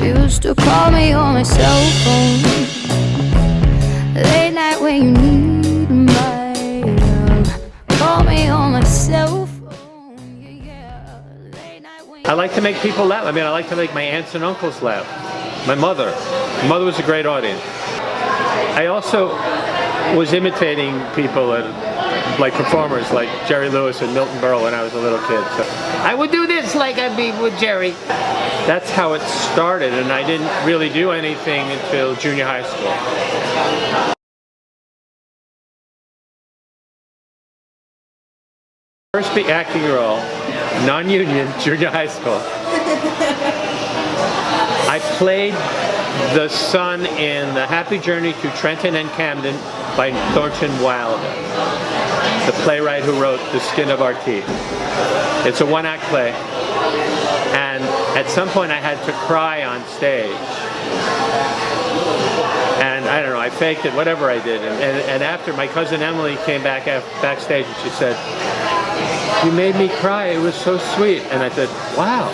Used to call me on my cell phone, late night when you need my love. Call me on my cell phone, yeah, late night when I like to make people laugh. I mean, I like to make my aunts and uncles laugh. My mother was a great audience. I also was imitating people like performers like Jerry Lewis and Milton Berle when I was a little kid. So I would do this like I'd be with Jerry. That's how it started, and I didn't really do anything until junior high school. First big acting role, non-union, junior high school. I played the son in The Happy Journey to Trenton and Camden by Thornton Wilder, the playwright who wrote The Skin of Our Teeth. It's a one-act play, and at some point I had to cry on stage. And I don't know, I faked it, whatever I did. And after, my cousin Emily came backstage and she said, "You made me cry, it was so sweet." And I said, wow,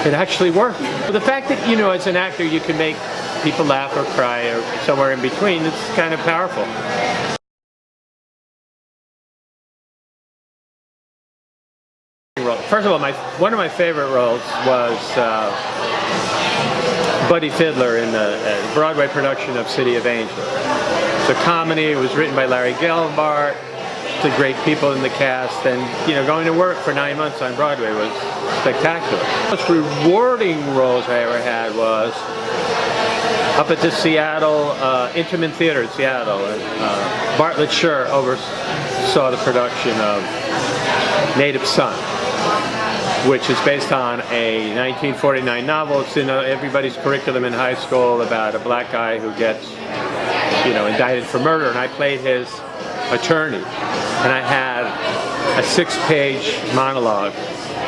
it actually worked. The fact that, you know, as an actor you can make people laugh or cry or somewhere in between, it's kind of powerful. First of all, one of my favorite roles was Buddy Fiddler in the Broadway production of City of Angels. It's a comedy. It was written by Larry Gelbart. The great people in the cast, and you know, going to work for 9 months on Broadway was spectacular. The most rewarding roles I ever had was up at the Seattle Intiman Theater in Seattle, and Bartlett Sher oversaw the production of Native Son, which is based on a 1949 novel. It's in everybody's curriculum in high school about a black guy who gets, you know, indicted for murder, and I played his attorney. And I had a 6-page monologue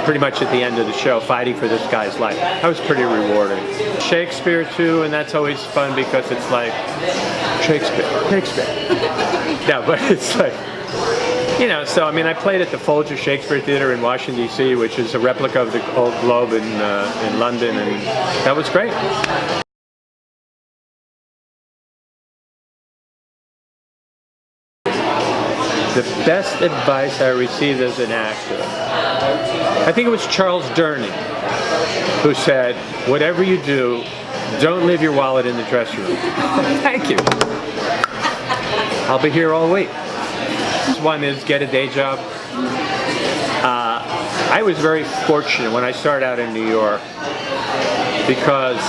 pretty much at the end of the show fighting for this guy's life. That was pretty rewarding. Shakespeare too, and that's always fun because it's like Shakespeare. No, but it's like, you know, so I mean, I played at the Folger Shakespeare Theater in Washington, D.C., which is a replica of the old Globe in London, and that was great. The best advice I received as an actor, I think it was Charles Durning, who said, "Whatever you do, don't leave your wallet in the dressing room." Thank you. I'll be here all week. One is get a day job. I was very fortunate when I started out in New York because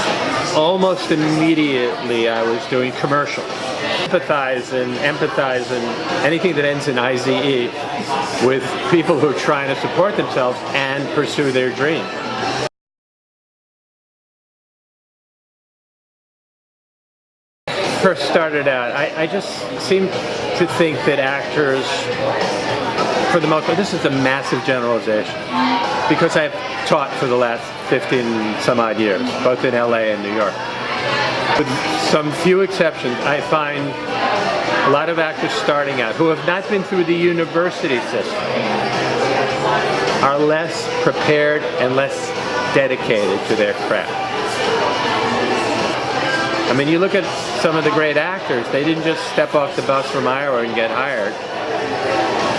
almost immediately I was doing commercials. Empathize and anything that ends in IZE with people who are trying to support themselves and pursue their dream. First started out, I just seem to think that actors, for the most part, this is a massive generalization, because I've taught for the last 15 some odd years, both in LA and New York. With some few exceptions, I find a lot of actors starting out who have not been through the university system are less prepared and less dedicated to their craft. I mean, you look at some of the great actors, they didn't just step off the bus from Iowa and get hired.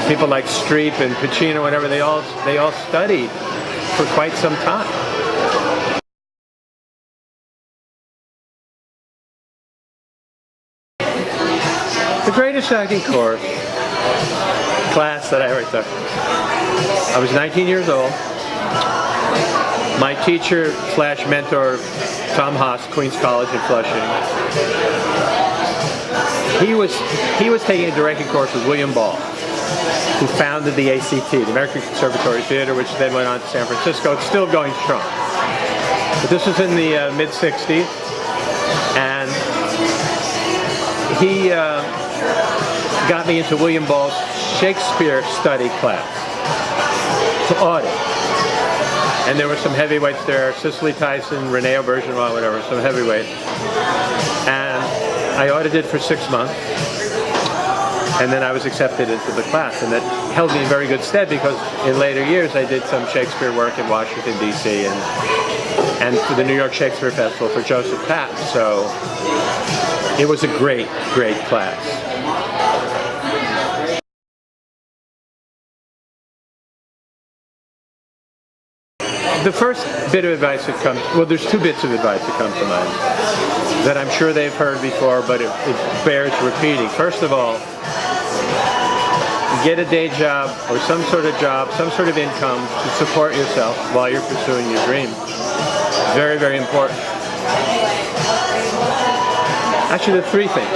People like Streep and Pacino, whatever, they all studied for quite some time. The greatest acting class that I ever took. I was 19 years old. My teacher slash mentor, Tom Haas, Queens College in Flushing. He was taking a directing course with William Ball, who founded the ACT, the American Conservatory Theater, which then went on to San Francisco. It's still going strong. But this was in the mid-60s, and he got me into William Ball's Shakespeare study class to audit. And there were some heavyweights there, Cicely Tyson, Rene Auberjonois, whatever, some heavyweights. And I audited for 6 months. And then I was accepted into the class, and that held me in very good stead because in later years I did some Shakespeare work in Washington, D.C. and for the New York Shakespeare Festival for Joseph Papp. So it was a great, great class. The first bit of advice that comes, well, there's two bits of advice that come to mind that I'm sure they've heard before, but it bears repeating. First of all, get a day job or some sort of job, some sort of income to support yourself while you're pursuing your dream. Very, very important. Actually, the three things.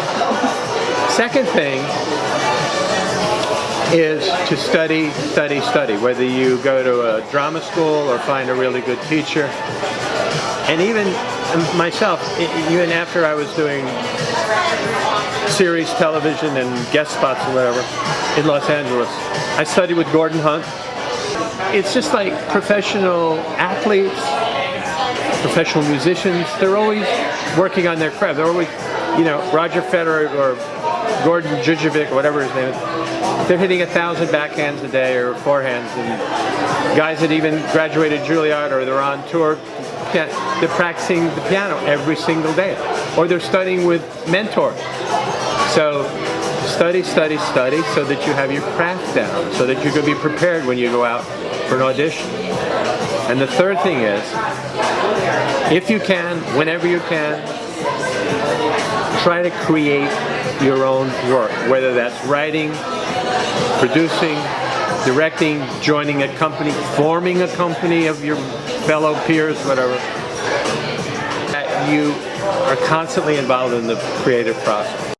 Second thing is to study, study, study, whether you go to a drama school or find a really good teacher. And even myself, even after I was doing series television and guest spots or whatever in Los Angeles, I studied with Gordon Hunt. It's just like professional athletes, professional musicians, they're always working on their craft. They're always, you know, Roger Federer or Gordon Jujovic, or whatever his name is, they're hitting 1,000 backhands a day or forehands, and guys that even graduated Juilliard or they're on tour, they're practicing the piano every single day, or they're studying with mentors. So study, study, study so that you have your craft down, so that you can be prepared when you go out for an audition. And the third thing is, if you can, whenever you can, try to create your own work, whether that's writing, producing, directing, joining a company, forming a company of your fellow peers, whatever. That you are constantly involved in the creative process.